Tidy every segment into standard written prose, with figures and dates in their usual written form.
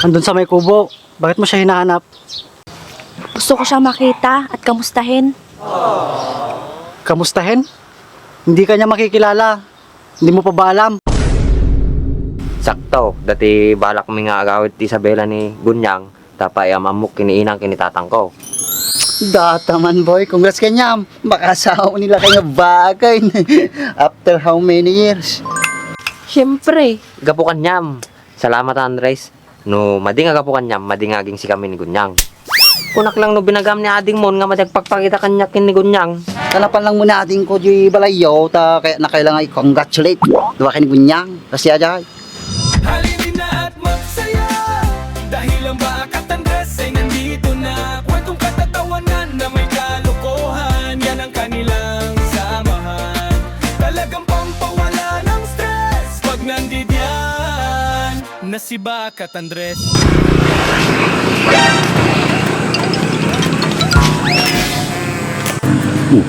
Andun sa may kubo. Bakit mo siya hinahanap? Gusto ko siya makita at kamustahin. Kamustahin? Hindi ka niya makikilala. Hindi mo pa ba alam? Sakto, dati balak kami nga agawit ti Isabela ni Gunyang, tapay amok kiniinang kinitatang ko. Data man boy, congrats kanya. Makasawa nila kayo bagay. After how many years? Siyempre. Gapukan nyam. Salamat Andres. No, mading agapukan nyam, mading aging si kami ni Gunyang. Kunak lang no binagam ni ading mon nga madagpagpakita kanya kin ni Gunyang. Tanapan lang muna ating ko di balayo ta kaya na kailangan i-congratulate. Diba kayo ni Gunyang? Kasi ajay. Halinin na at magsaya dahil ang Bakat Andres ay nandito na. Kwentong katatawanan na may kalokohan, yan ang kanilang samahan. Talagang pampawala ng stress pag nandidyan na si Bakat Andres.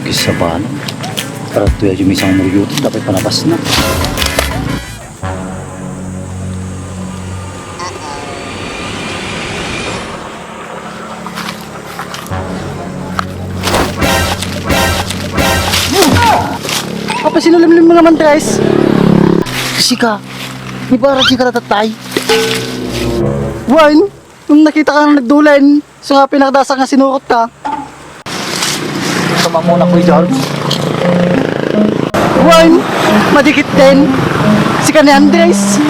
Kisa ba na? Para tuya yung isang muryutin, dapat panabas na. Apa sinulimlim mo naman, Tres? Kasi ka, di ba radyo ka natatay? Wine, nung nakita ka na nagdulan, so nga pinakadasa nga sinukot ka. Sama muna ko George. Wine, madikit din. Si ka ni Andres.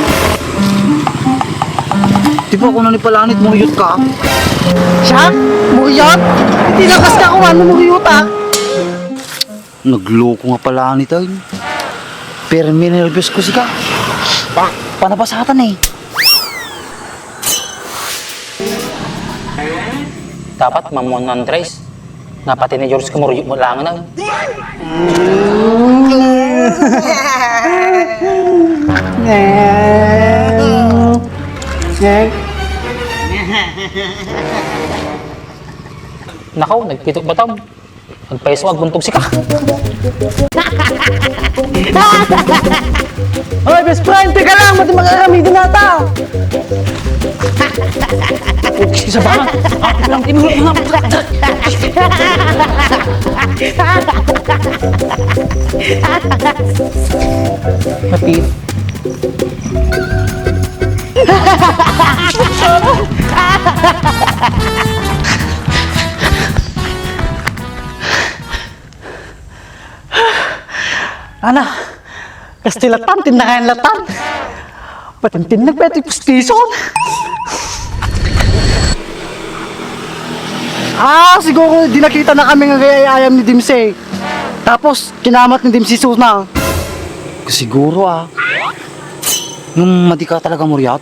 Di ba kung nanipalanit muriyot ka? Siya? Muriyot? Tinakas ka kung ano muriyot ah. Nagloko nga pala nito. Pero may nervyos ko sika. Panabasatan eh. Dapat mamon Andres. Napati ni George kumuruyok mo lang na. Nakaw, nagpitok ba tam? Nagpaiswag, buntog si ka. Hoy, best friend! Teka lang! Ba't magkakamitin nata? Isa ba? Ako lang, tinulog mo nga. Mati. Ana, kastilatan, tinakayan latan. Patintin na pwede pustison. Siguro di nakita na kami ng ayam ni Dimse. Tapos, kinamat ni Dimse Suna. Siguro Nung madi ka talaga muryat.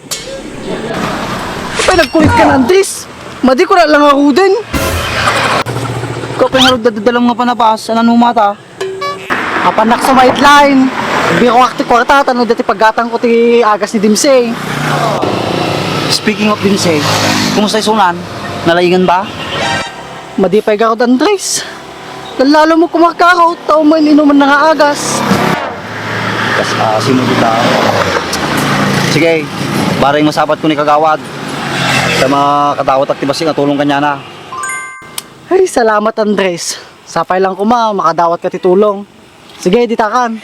Nagkulit ka na, Andres. Madi ko na lang ako din. Ikaw pa yung dadadalang nga panabas. Ano mata? Kapanak sa white line. Hindi ko akti kwarta. Tanong dati paggatang ko ti agas ni Dimse. Speaking of Dimse, kumusta yung sunan? Nalaingan ba? Madipay ka ko, Andres. Lalo mo kumakakaw, tao mo inuman na nga agas. Sinugod na ako. Sige, baring masapat ko ni Kagawad. Sa mga katawat aktibasing natulong kanya na. Ay, salamat Andres. Sapay lang ko makadawat ka titulong. Sige, ditakan.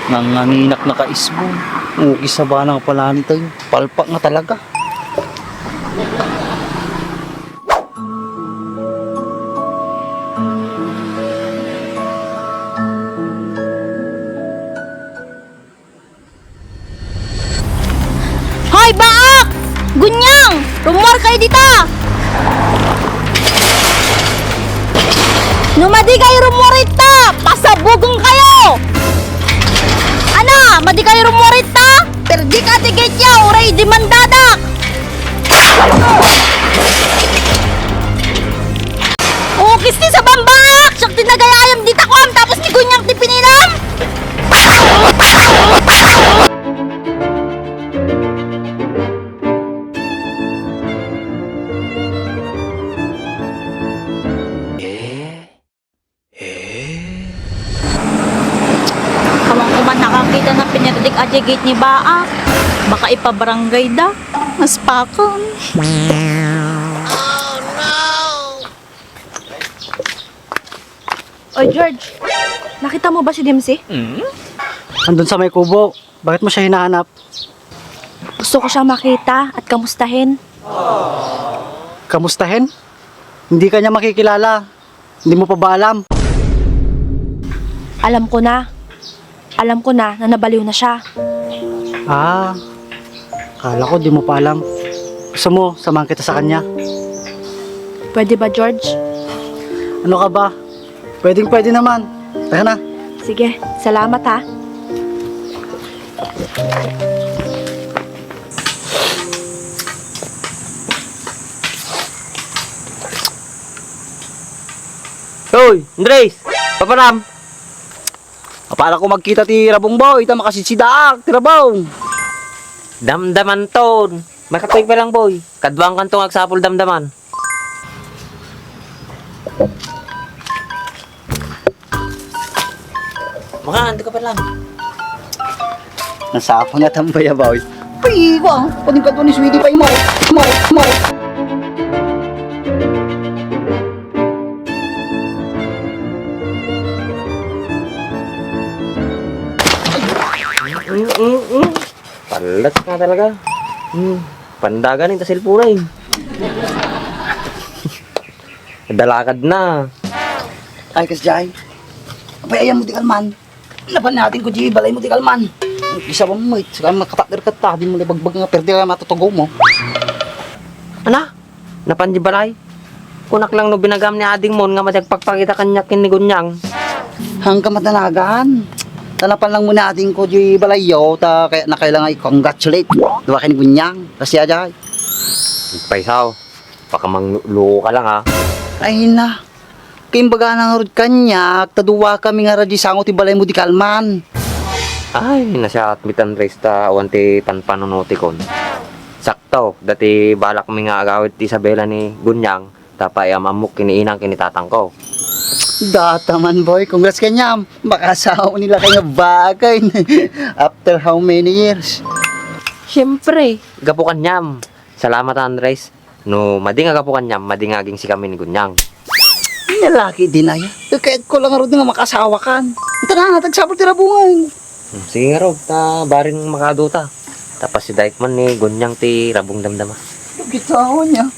Nanganinak na kaisbo. Ukis sa banang pala nito. Palpak nga talaga. Hoy, Baak! Gunyang! Rumor kayo dito! Numadi kayo rumorita! Pasabugong kayo! Ana, madi kayo rumorita! Perdi ka tiket niya, uray demandadak! Ukis ni sa bambaak! Siyak tinagayayam dita ko am, tapos ni Gunyang ti pinilam! Nakakita na pinirdik aja gate ni Baak. Baka ipabarangay da. Mas pakon. Oy, George. Nakita mo ba si Dimsy? Andun sa may kubo. Bakit mo siya hinahanap? Gusto ko siya makita at kamustahin. Kamustahin? Hindi ka niya makikilala. Hindi mo pa ba alam? Alam ko na. Alam ko na nabaliw na siya. Ah, kala ko di mo pa alam. Gusto mo, samahan kita sa kanya. Pwede ba, George? Ano ka ba? Pwedeng pwede naman. Tara na. Sige, salamat ha. Hoy, Andres! Paparam! Para ko magkita ti Rabong Boy, ita makasisidaak, ti Rabong. Damdaman ton! Makatoy pa lang, boy. Kadwang kantong agsapol damdaman. Maka, ando ka pa lang. Nasapo na tambay boy. Uy, wang, pwedeng ka doon ni Sweetie pa mo. Mo. Palat nga talaga. Pandagan yung tasilpunay. Dalakad na. Ay, kasjay. Abay, ayan mo di kalman. Laban natin ko, G, balay mo di kalman. Isa ba mo, saka makatakder ka ta, di mo nabagbag nga, pero di ka matutugo mo. Ana? Napanji balay? Kunak lang no binagam ni ading mon nga madagpagpakita kanya kinigunyang. Hanggang matanagan. Tanapan lang muna ating ko, G, balayo, ta kaya na kailangan i-congratulate. Diba kinigunyang, kasi ajay. Paisaw, baka mangluko ka lang ha. Ay na. Kimbaga nang rod kanya, taduwa kami nga radyo sango ti balay mo di kalman. Ay, nasya at mitan race ta wanti panpanunuti kon. Sakto, dati balak mi nga agawit ti Isabela ni Gunyang, tapay amamuk kiniinang kinitatang ko. Data man boy, congrats kanya. Makasawa nila kayo bagay. After how many years? Siyempre, gapukan nyam. Salamat Andres. No, mading agapukan nyam, mading aging si kami ni Gunyang. Nalaki din ay. Kahit ko lang rin nga makasawa kan. Ito na, tagsabot tira bungan. Sige nga Rob, ta baring makaduta. Tapos si Daikman ni Gunyang ti Rabong Damdama. Kita niya.